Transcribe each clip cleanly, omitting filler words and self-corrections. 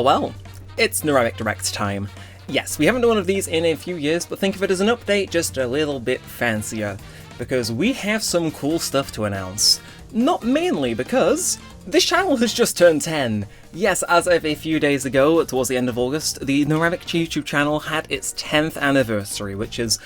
Well, it's Neremik Direct time. Yes, we haven't done one of these in a few years, but think of it as an update, just a little bit fancier, because we have some cool stuff to announce. Not mainly because this channel has just turned 10. Yes, as of a few days ago, towards the end of August, the Neremik YouTube channel had its 10th anniversary, which is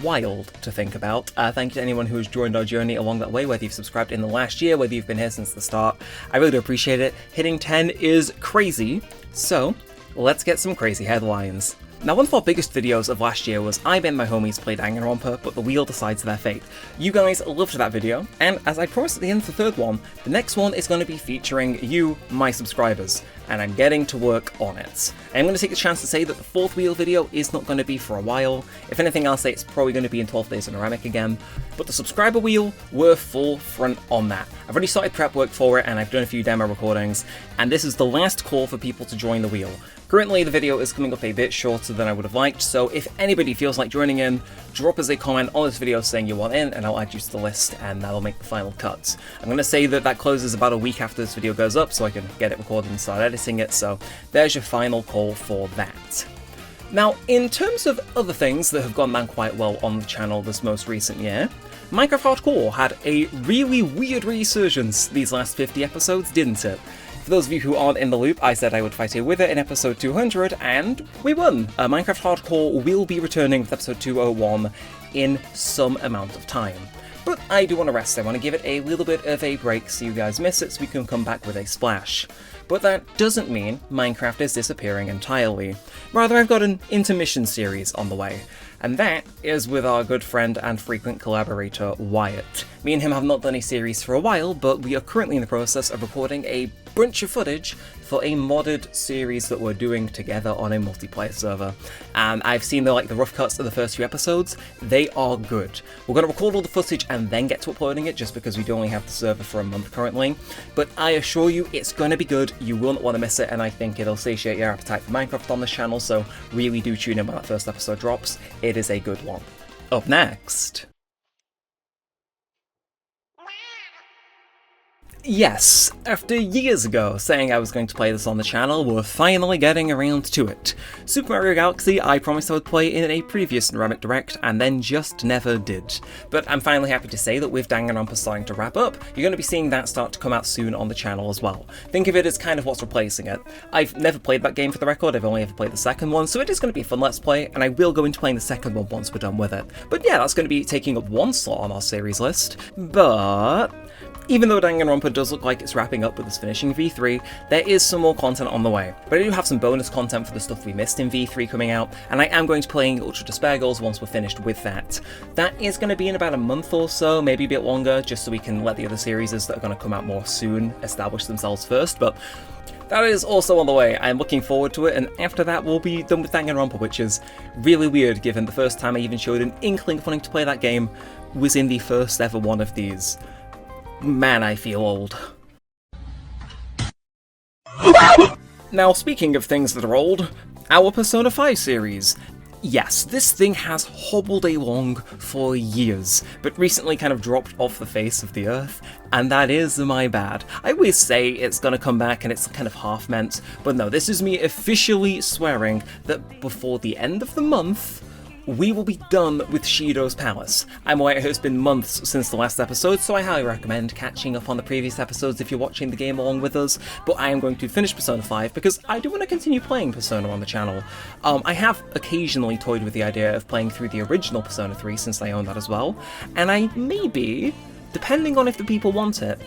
wild to think about. Thank you to anyone who has joined our journey along that way, whether you've subscribed in the last year, whether you've been here since the start. I really do appreciate it. Hitting 10 is crazy, so let's get some crazy headlines. Now, one of our biggest videos of last year was I and my homies played Danganronpa, but the wheel decides their fate. You guys loved that video, and as I promised at the end of the third one, the next one is going to be featuring you, my subscribers, and I'm getting to work on it. I'm going to take the chance to say that the fourth wheel video is not going to be for a while. If anything, I'll say it's probably going to be in 12 Days of Neremik again, but the subscriber wheel, we're full front on that. I've already started prep work for it, and I've done a few demo recordings, and this is the last call for people to join the wheel. Currently, the video is coming up a bit shorter than I would have liked, so if anybody feels like joining in, drop us a comment on this video saying you want in, and I'll add you to the list, and that'll make the final cut. I'm going to say that that closes about a week after this video goes up, so I can get it recorded and start editing it, so there's your final call for that. Now, in terms of other things that have gone down quite well on the channel this most recent year, Minecraft Hardcore had a really weird resurgence these last 50 episodes, didn't it? For those of you who aren't in the loop, I said I would fight a wither in episode 200, and we won! Minecraft Hardcore will be returning with episode 201 in some amount of time. But I do want to rest, I want to give it a little bit of a break so you guys miss it so we can come back with a splash. But that doesn't mean Minecraft is disappearing entirely. Rather, I've got an intermission series on the way, and that is with our good friend and frequent collaborator, Wyatt. Me and him have not done a series for a while, but we are currently in the process of recording a bunch of footage for a modded series that we're doing together on a multiplayer server. And I've seen the rough cuts of the first few episodes. They are good. We're going to record all the footage and then get to uploading it, just because we do only have the server for a month currently. But I assure you, it's going to be good. You will not want to miss it, and I think it'll satiate your appetite for Minecraft on this channel, so really do tune in when that first episode drops. It is a good one. Up next. Yes, after years ago saying I was going to play this on the channel, we're finally getting around to it. Super Mario Galaxy I promised I would play in a previous Neremik Direct, and then just never did. But I'm finally happy to say that with Danganronpa starting to wrap up, you're going to be seeing that start to come out soon on the channel as well. Think of it as kind of what's replacing it. I've never played that game for the record, I've only ever played the second one, so it is going to be a fun let's play, and I will go into playing the second one once we're done with it. But yeah, that's going to be taking up one slot on our series list, but even though Danganronpa does look like it's wrapping up with its finishing V3, there is some more content on the way. But I do have some bonus content for the stuff we missed in V3 coming out, and I am going to be playing Ultra Despair Goals once we're finished with that. That is going to be in about a month or so, maybe a bit longer, just so we can let the other series that are going to come out more soon establish themselves first, but that is also on the way. I'm looking forward to it, and after that we'll be done with Danganronpa, which is really weird given the first time I even showed an inkling of wanting to play that game was in the first ever one of these. Man, I feel old. Now, speaking of things that are old, our Persona 5 series. Yes, this thing has hobbled along for years, but recently kind of dropped off the face of the earth, and that is my bad. I always say it's gonna come back and it's kind of half meant, but no, this is me officially swearing that before the end of the month, we will be done with Shido's Palace. I'm aware it has been months since the last episode, so I highly recommend catching up on the previous episodes if you're watching the game along with us, but I am going to finish Persona 5 because I do want to continue playing Persona on the channel. I have occasionally toyed with the idea of playing through the original Persona 3 since I own that as well, and I maybe, depending on if the people want it,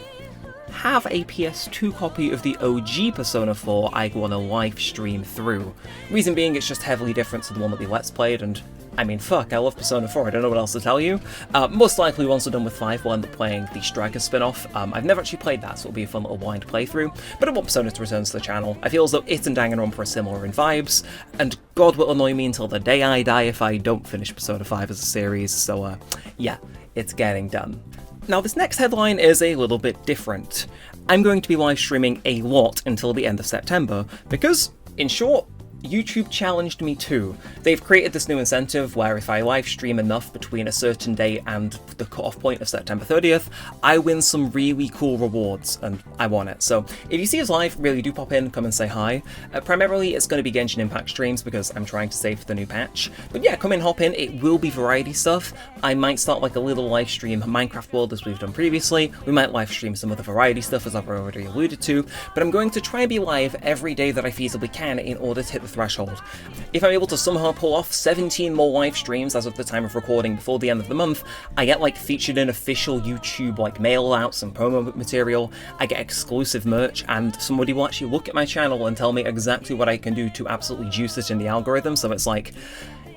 have a PS2 copy of the OG Persona 4 I want to live stream through. Reason being, it's just heavily different to the one that we Let's Played, and I mean, fuck, I love Persona 4, I don't know what else to tell you. Most likely, once we're done with 5, we'll end up playing the Striker spin-off. I've never actually played that, so it'll be a fun little blind playthrough, but I want Persona to return to the channel. I feel as though it and Danganronpa are similar in vibes, and God will annoy me until the day I die if I don't finish Persona 5 as a series, so yeah, it's getting done. Now, this next headline is a little bit different. I'm going to be live streaming a lot until the end of September, because, in short, YouTube challenged me too. They've created this new incentive where if I live stream enough between a certain date and the cutoff point of September 30th, I win some really cool rewards, and I want it. So if you see us live, really do pop in, come and say hi. Primarily it's going to be Genshin Impact streams because I'm trying to save for the new patch. But yeah, come in, hop in, it will be variety stuff. I might start like a little live stream Minecraft world as we've done previously. We might live stream some other variety stuff as I've already alluded to, but I'm going to try and be live every day that I feasibly can in order to hit the threshold. If I'm able to somehow pull off 17 more live streams as of the time of recording before the end of the month, I get like featured in official YouTube like mail outs and promo material, I get exclusive merch, and somebody will actually look at my channel and tell me exactly what I can do to absolutely juice it in the algorithm. So it's like,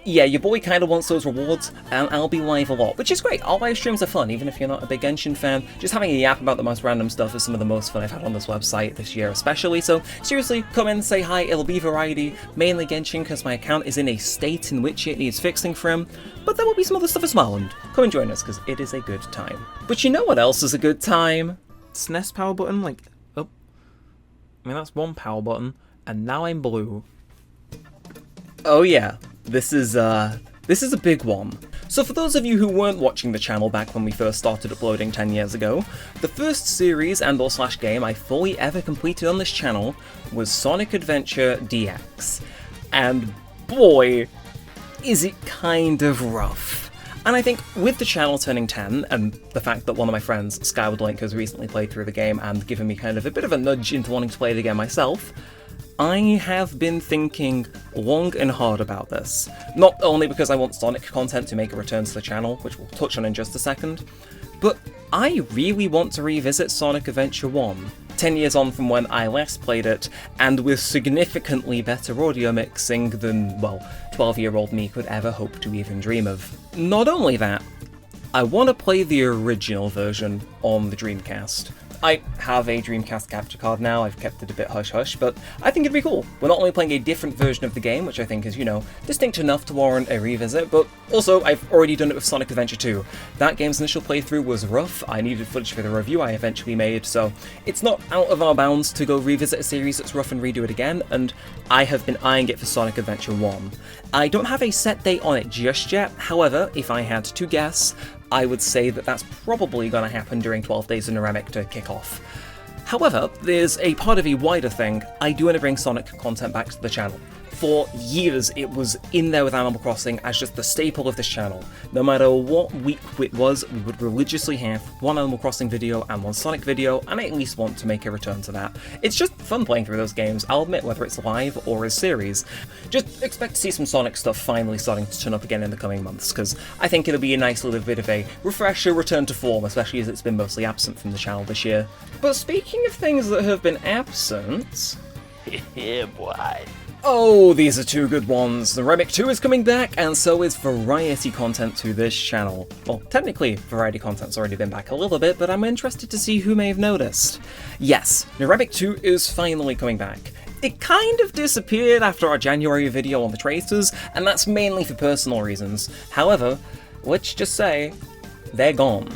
yeah, your boy kind of wants those rewards, and I'll be live a lot, which is great. All live streams are fun, even if you're not a big Genshin fan. Just having a yap about the most random stuff is some of the most fun I've had on this website this year especially, so seriously, come in, say hi, it'll be variety, mainly Genshin because my account is in a state in which it needs fixing from, but there will be some other stuff as well, and come and join us because it is a good time. But you know what else is a good time? SNES power button, like, oh, I mean that's one power button, and now I'm blue. Oh yeah. This is a big one. So for those of you who weren't watching the channel back when we first started uploading 10 years ago, the first series and/or game I fully ever completed on this channel was Sonic Adventure DX. And boy, is it kind of rough. And I think with the channel turning 10, and the fact that one of my friends, Skyward Link, has recently played through the game and given me kind of a bit of a nudge into wanting to play it again myself, I have been thinking long and hard about this. Not only because I want Sonic content to make a return to the channel, which we'll touch on in just a second, but I really want to revisit Sonic Adventure 1, 10 years on from when I last played it, and with significantly better audio mixing than, well, 12-year-old me could ever hope to even dream of. Not only that, I want to play the original version on the Dreamcast. I have a Dreamcast capture card now, I've kept it a bit hush-hush, but I think it'd be cool. We're not only playing a different version of the game, which I think is, you know, distinct enough to warrant a revisit, but also I've already done it with Sonic Adventure 2. That game's initial playthrough was rough, I needed footage for the review I eventually made, so it's not out of our bounds to go revisit a series that's rough and redo it again, and I have been eyeing it for Sonic Adventure 1. I don't have a set date on it just yet, however, if I had to guess, I would say that that's probably going to happen during 12 Days of Neremik to kick off. However, there's a part of a wider thing. I do want to bring Sonic content back to the channel. For years, it was in there with Animal Crossing as just the staple of this channel. No matter what week it was, we would religiously have one Animal Crossing video and one Sonic video, and I at least want to make a return to that. It's just fun playing through those games, I'll admit, whether it's live or as series. Just expect to see some Sonic stuff finally starting to turn up again in the coming months, because I think it'll be a nice little bit of a refresher, return to form, especially as it's been mostly absent from the channel this year. But speaking of things that have been absent... Yeah, boy. Oh, these are two good ones. Neremik 2 is coming back, and so is variety content to this channel. Well, technically, variety content's already been back a little bit, but I'm interested to see who may have noticed. Yes, Neremik 2 is finally coming back. It kind of disappeared after our January video on the traitors, and that's mainly for personal reasons. However, let's just say, they're gone.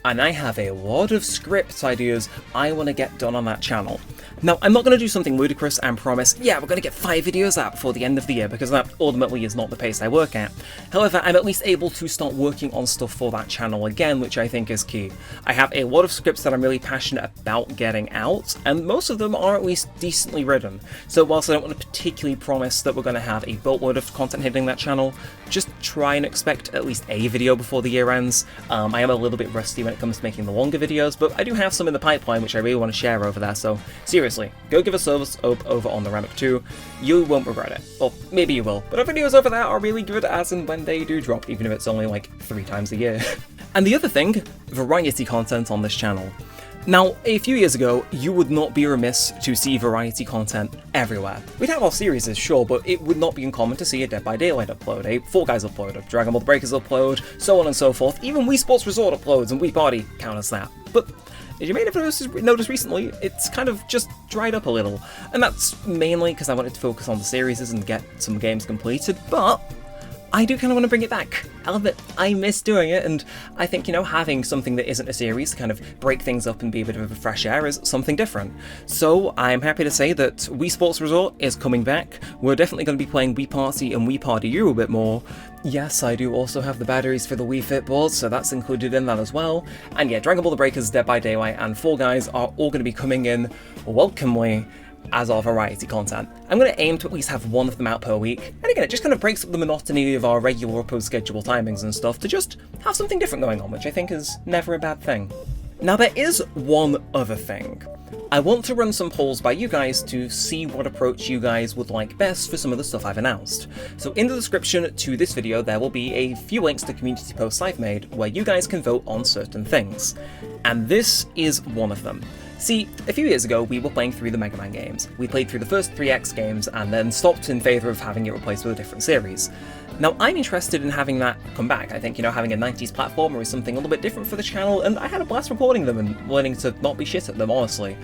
And I have a lot of script ideas I want to get done on that channel. Now, I'm not going to do something ludicrous and promise, yeah, we're going to get 5 videos out before the end of the year, because that ultimately is not the pace I work at. However, I'm at least able to start working on stuff for that channel again, which I think is key. I have a lot of scripts that I'm really passionate about getting out, and most of them are at least decently written. So whilst I don't want to particularly promise that we're going to have a boatload of content hitting that channel, just try and expect at least a video before the year ends. I am a little bit rusty when it comes to making the longer videos, but I do have some in the pipeline which I really want to share over there, so seriously, go give a service over on the Neremik 2. You won't regret it. Well, maybe you will, but our videos over there are really good as and when they do drop, even if it's only like 3 times a year. And the other thing, variety content on this channel. Now, a few years ago, you would not be remiss to see variety content everywhere. We'd have our series, sure, but it would not be uncommon to see a Dead by Daylight upload, a Fall Guys upload, a Dragon Ball Breakers upload, so on and so forth. Even Wii Sports Resort uploads and Wii Party count as that. But as you may have noticed recently, it's kind of just dried up a little. And that's mainly because I wanted to focus on the series and get some games completed, but I do kind of want to bring it back. I'll admit, I miss doing it, and I think, having something that isn't a series to kind of break things up and be a bit of a fresh air is something different. So I'm happy to say that Wii Sports Resort is coming back. We're definitely going to be playing Wii Party and Wii Party U a bit more. Yes, I do also have the batteries for the Wii Fit board, so that's included in that as well. And yeah, Dragon Ball The Breakers, Dead by Daylight, and Fall Guys are all going to be coming in welcomely as our variety content. I'm going to aim to at least have one of them out per week, and again, it just kind of breaks up the monotony of our regular post schedule timings and stuff to just have something different going on, which I think is never a bad thing. Now there is one other thing. I want to run some polls by you guys to see what approach you guys would like best for some of the stuff I've announced. So in the description to this video there will be a few links to community posts I've made where you guys can vote on certain things. And this is one of them. See, a few years ago we were playing through the Mega Man games. We played through the first 3X games and then stopped in favour of having it replaced with a different series. Now I'm interested in having that come back. I think, having a 90s platformer is something a little bit different for the channel, and I had a blast recording them and learning to not be shit at them, honestly.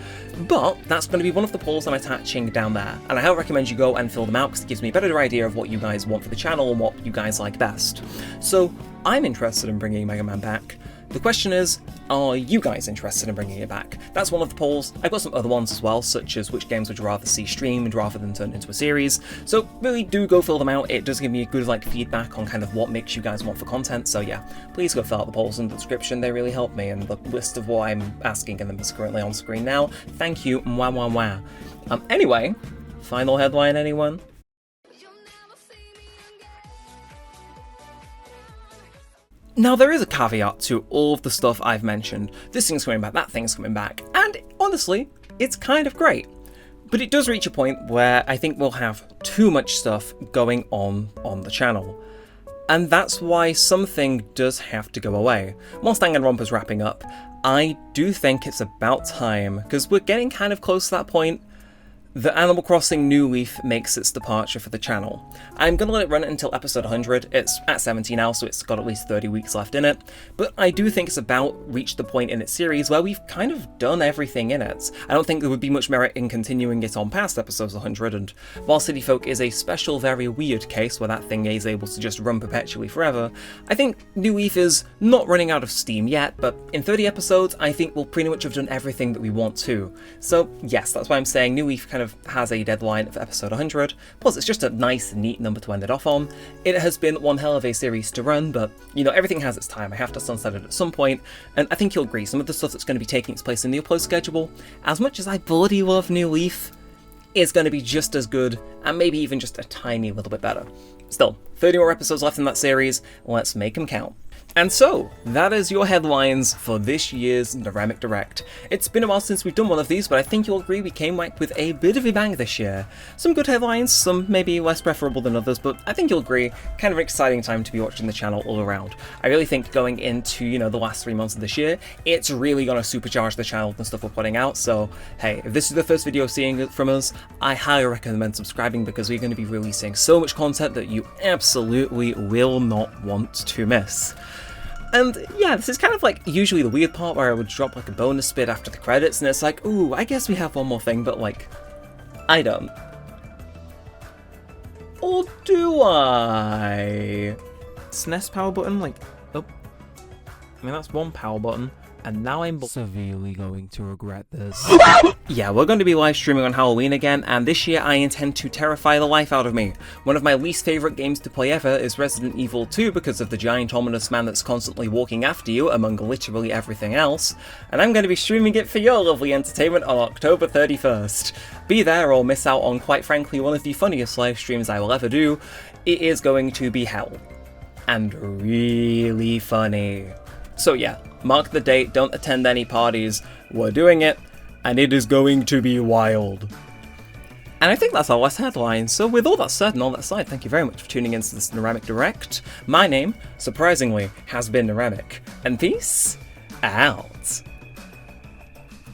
But that's going to be one of the polls I'm attaching down there, and I highly recommend you go and fill them out because it gives me a better idea of what you guys want for the channel and what you guys like best. So I'm interested in bringing Mega Man back. The question is, are you guys interested in bringing it back? That's one of the polls. I've got some other ones as well, such as which games would you rather see streamed rather than turned into a series. So really do go fill them out. It does give me a good feedback on kind of what makes you guys want for content. So yeah, please go fill out the polls in the description. They really help me, and the list of what I'm asking and them is currently on screen now. Thank you. Mwah mwah mwah. Anyway, final headline, anyone? Now there is a caveat to all of the stuff I've mentioned. This thing's coming back, that thing's coming back, and honestly, it's kind of great. But it does reach a point where I think we'll have too much stuff going on the channel. And that's why something does have to go away. Whilst Danganronpa's wrapping up, I do think it's about time, because we're getting kind of close to that point. The Animal Crossing New Leaf makes its departure for the channel. I'm going to let it run until episode 100, it's at 70 now, so it's got at least 30 weeks left in it, but I do think it's about reached the point in its series where we've kind of done everything in it. I don't think there would be much merit in continuing it on past episodes 100, and while City Folk is a special, very weird case where that thing is able to just run perpetually forever, I think New Leaf is not running out of steam yet, but in 30 episodes, I think we'll pretty much have done everything that we want to. So yes, that's why I'm saying New Leaf kind of has a deadline of episode 100, plus it's just a nice, neat number to end it off on. It has been one hell of a series to run, but, everything has its time. I have to sunset it at some point, and I think you'll agree, some of the stuff that's going to be taking its place in the upload schedule, as much as I bloody love New Leaf, is going to be just as good, and maybe even just a tiny little bit better. Still, 30 more episodes left in that series, let's make them count. And so, that is your headlines for this year's Neremik Direct. It's been a while since we've done one of these, but I think you'll agree we came back with a bit of a bang this year. Some good headlines, some maybe less preferable than others, but I think you'll agree, kind of an exciting time to be watching the channel all around. I really think going into, the last 3 months of this year, it's really going to supercharge the channel and stuff we're putting out, so hey, if this is the first video seeing it from us, I highly recommend subscribing because we're going to be releasing so much content that you absolutely will not want to miss. And yeah, this is kind of usually the weird part where I would drop a bonus bit after the credits and it's like, ooh, I guess we have one more thing, but I don't. Or do I? SNES power button, oh. That's one power button. And now I'm severely going to regret this. Yeah, we're going to be live streaming on Halloween again, and this year I intend to terrify the life out of me. One of my least favourite games to play ever is Resident Evil 2 because of the giant ominous man that's constantly walking after you among literally everything else, and I'm going to be streaming it for your lovely entertainment on October 31st. Be there or miss out on, quite frankly, one of the funniest live streams I will ever do. It is going to be hell. And really funny. So yeah, mark the date, don't attend any parties, we're doing it, and it is going to be wild. And I think that's our last headline, so with all that said and all that aside, thank you very much for tuning into this Neremik Direct. My name, surprisingly, has been Neremik, and peace out.